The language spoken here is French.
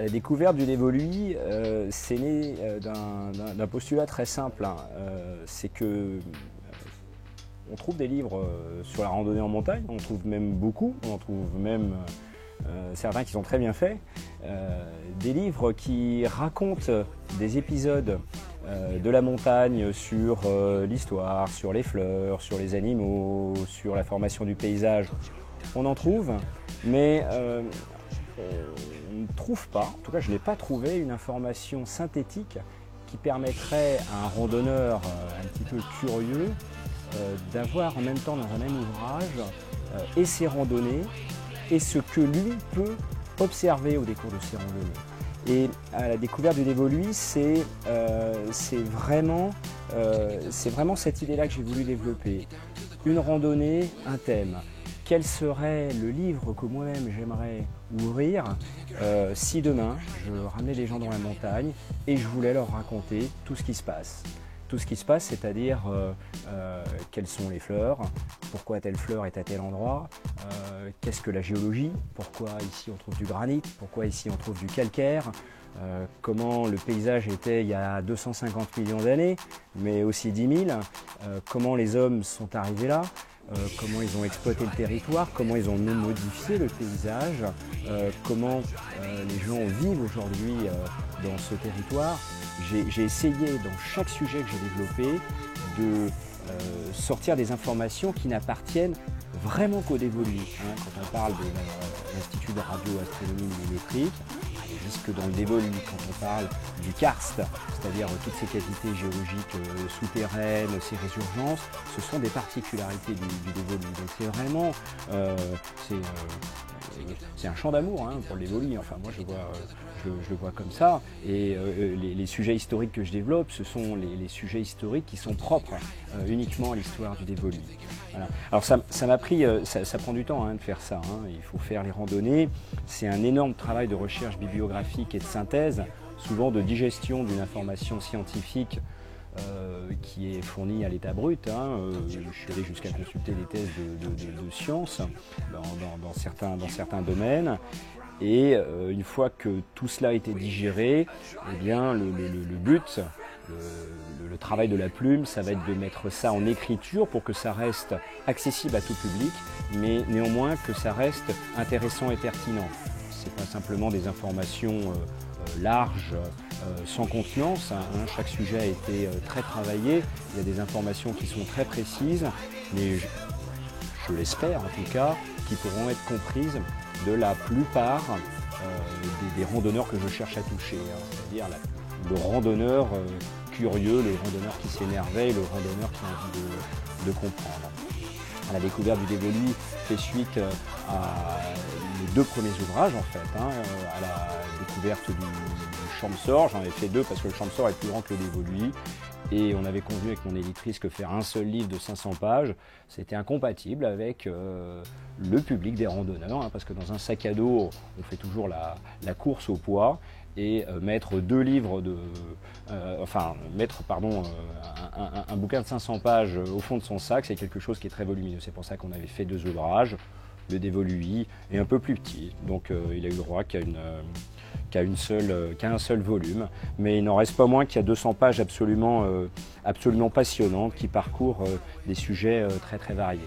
La découverte du dévolu, c'est né d'un postulat très simple, hein. C'est que on trouve des livres sur la randonnée en montagne, on trouve même beaucoup, on en trouve même certains qui sont très bien faits, des livres qui racontent des épisodes de la montagne sur l'histoire, sur les fleurs, sur les animaux, sur la formation du paysage. On en trouve, mais on ne trouve pas, en tout cas je n'ai pas trouvé une information synthétique qui permettrait à un randonneur un petit peu curieux d'avoir en même temps dans un même ouvrage et ses randonnées et ce que lui peut observer au décours de ses randonnées. Et à la découverte du dévolu, c'est vraiment cette idée-là que j'ai voulu développer. Une randonnée, un thème. Quel serait le livre que moi-même j'aimerais ouvrir si demain je ramenais des gens dans la montagne et je voulais leur raconter tout ce qui se passe. Tout ce qui se passe, c'est-à-dire quelles sont les fleurs, pourquoi telle fleur est à tel endroit, qu'est-ce que la géologie, pourquoi ici on trouve du granit, pourquoi ici on trouve du calcaire, comment le paysage était il y a 250 millions d'années, mais aussi 10 000, comment les hommes sont arrivés là, comment ils ont exploité le territoire, comment ils ont modifié le paysage, comment les gens vivent aujourd'hui dans ce territoire. J'ai essayé dans chaque sujet que j'ai développé de sortir des informations qui n'appartiennent vraiment qu'au dévolu. Quand on parle de l'Institut de radioastronomie millimétrique, jusque dans le dévolu, quand on parle du karst, c'est-à-dire toutes ces cavités géologiques souterraines, ces résurgences, ce sont des particularités du dévolu. Donc c'est vraiment c'est un champ d'amour pour le dévolu. Enfin moi je le vois comme ça. Et les sujets historiques que je développe, ce sont les sujets historiques qui sont propres uniquement à l'histoire du dévolu. Voilà. Alors ça m'a pris, ça prend du temps de faire ça. Il faut faire les randonnées. C'est un énorme travail de recherche bibliographique et de synthèse, souvent de digestion d'une information scientifique qui est fournie à l'état brut. Je suis allé jusqu'à consulter des thèses de sciences dans certains domaines. Et une fois que tout cela a été digéré, eh bien, le but, le travail de la plume, ça va être de mettre ça en écriture pour que ça reste accessible à tout public, mais néanmoins que ça reste intéressant et pertinent. Ce n'est pas simplement des informations larges, sans contenance. Chaque sujet a été très travaillé, il y a des informations qui sont très précises, mais je l'espère en tout cas, qui pourront être comprises de la plupart des randonneurs que je cherche à toucher, c'est-à-dire le randonneur curieux, le randonneur qui s'émerveille, le randonneur qui a envie de comprendre. La découverte du dévolu fait suite à les deux premiers ouvrages en fait, à la découverte du Champsaur. J'en ai fait deux parce que le Champsaur est plus grand que le dévolu. Et on avait convenu avec mon éditrice que faire un seul livre de 500 pages, c'était incompatible avec le public des randonneurs, parce que dans un sac à dos, on fait toujours la course au poids, et mettre un bouquin de 500 pages au fond de son sac, c'est quelque chose qui est très volumineux. C'est pour ça qu'on avait fait deux ouvrages, le dévolu et un peu plus petit. Donc il a eu le droit qu'à un seul volume, mais il n'en reste pas moins qu'il y a 200 pages absolument passionnantes qui parcourent des sujets très très variés.